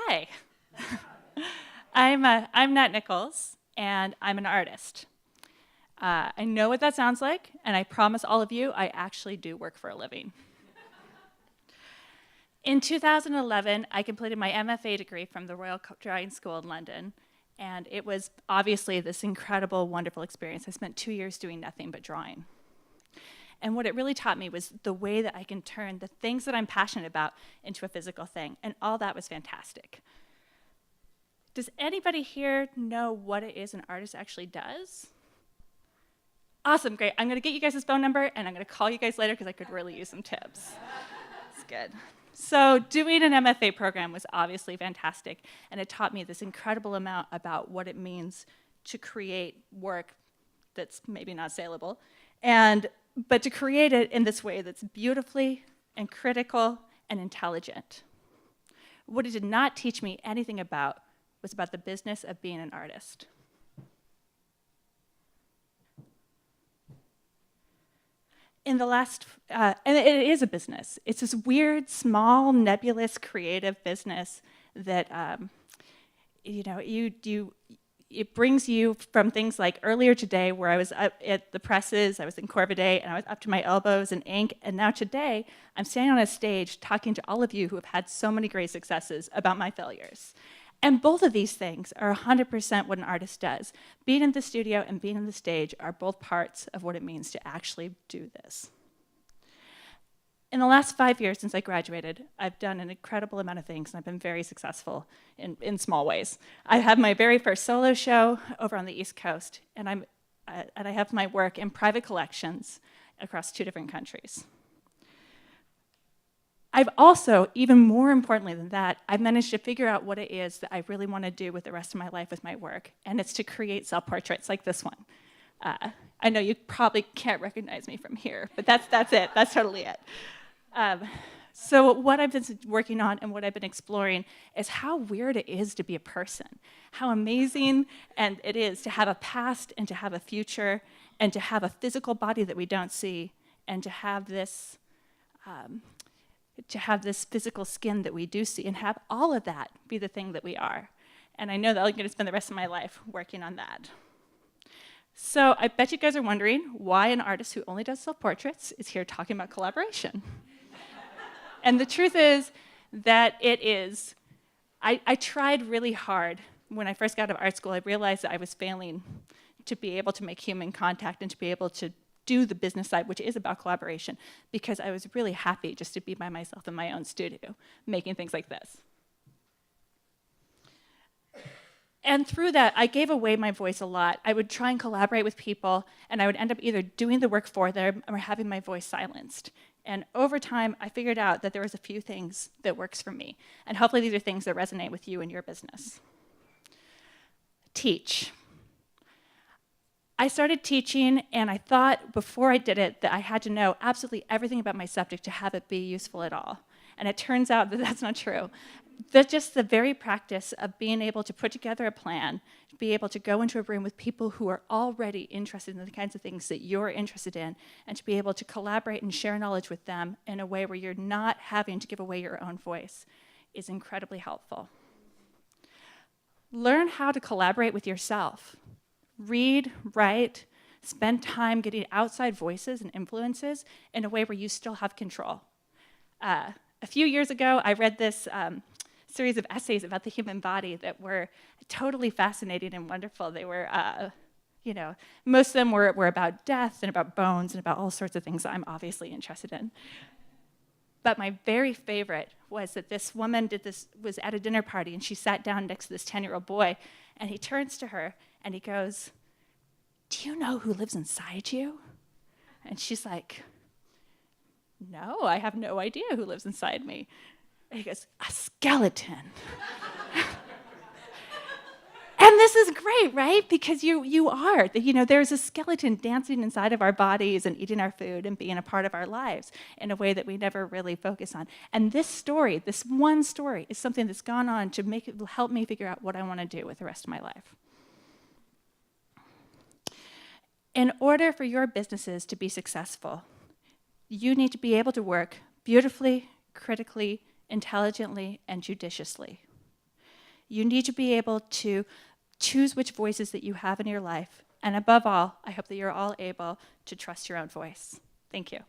Hi, I'm Natt Nichols, and I'm an artist. I know what that sounds like, and I promise all of you, I actually do work for a living. In 2011, I completed my MFA degree from the Royal Drawing School in London, and it was obviously this incredible, wonderful experience. I spent 2 years doing nothing but drawing. And what it really taught me was the way that I can turn the things that I'm passionate about into a physical thing, and all that was fantastic. Does anybody here know what it is an artist actually does? Awesome, great. I'm gonna get you guys his phone number and I'm gonna call you guys later because I could really use some tips. It's good. So doing an MFA program was obviously fantastic, and it taught me this incredible amount about what it means to create work that's maybe not saleable, but to create it in this way that's beautifully and critical and intelligent. What it did not teach me anything about was about the business of being an artist. In the last, and it is a business. It's this weird, small, nebulous, creative business that, it brings you from things like earlier today where I was up at the presses, I was in Corvidae, and I was up to my elbows in ink, and now today, I'm standing on a stage talking to all of you who have had so many great successes about my failures. And both of these things are 100% what an artist does. Being in the studio and being on the stage are both parts of what it means to actually do this. In the last 5 years since I graduated, I've done an incredible amount of things, and I've been very successful in small ways. I had my very first solo show over on the East Coast, and I have my work in private collections across 2 different countries. I've also, even more importantly than that, I've managed to figure out what it is that I really want to do with the rest of my life with my work, and it's to create self-portraits like this one. I know you probably can't recognize me from here, but that's it. That's totally it. So what I've been working on and what I've been exploring is how weird it is to be a person, how amazing and it is to have a past and to have a future and to have a physical body that we don't see and to have this physical skin that we do see and have all of that be the thing that we are. And I know that I'm going to spend the rest of my life working on that. So I bet you guys are wondering why an artist who only does self-portraits is here talking about collaboration. And the truth is that it is. I tried really hard. When I first got out of art school, I realized that I was failing to be able to make human contact and to be able to do the business side, which is about collaboration, because I was really happy just to be by myself in my own studio, making things like this. And through that, I gave away my voice a lot. I would try and collaborate with people, and I would end up either doing the work for them or having my voice silenced. And over time, I figured out that there was a few things that works for me. And hopefully these are things that resonate with you in your business. Teach. I started teaching, and I thought before I did it that I had to know absolutely everything about my subject to have it be useful at all. And it turns out that that's not true. That just the very practice of being able to put together a plan, to be able to go into a room with people who are already interested in the kinds of things that you're interested in, and to be able to collaborate and share knowledge with them in a way where you're not having to give away your own voice is incredibly helpful. Learn how to collaborate with yourself. Read, write, spend time getting outside voices and influences in a way where you still have control. A few years ago, I read this series of essays about the human body that were totally fascinating and wonderful. They were, most of them were about death and about bones and about all sorts of things that I'm obviously interested in. But my very favorite was that this woman was at a dinner party, and she sat down next to this 10-year-old boy, and he turns to her and he goes, "Do you know who lives inside you?" And she's like, "No, I have no idea who lives inside me." And he goes, "A skeleton." And this is great, right? Because you are. There's a skeleton dancing inside of our bodies and eating our food and being a part of our lives in a way that we never really focus on. And this story, this one story, is something that's gone on to help me figure out what I want to do with the rest of my life. In order for your businesses to be successful, you need to be able to work beautifully, critically, intelligently, and judiciously. You need to be able to choose which voices that you have in your life. And above all, I hope that you're all able to trust your own voice. Thank you.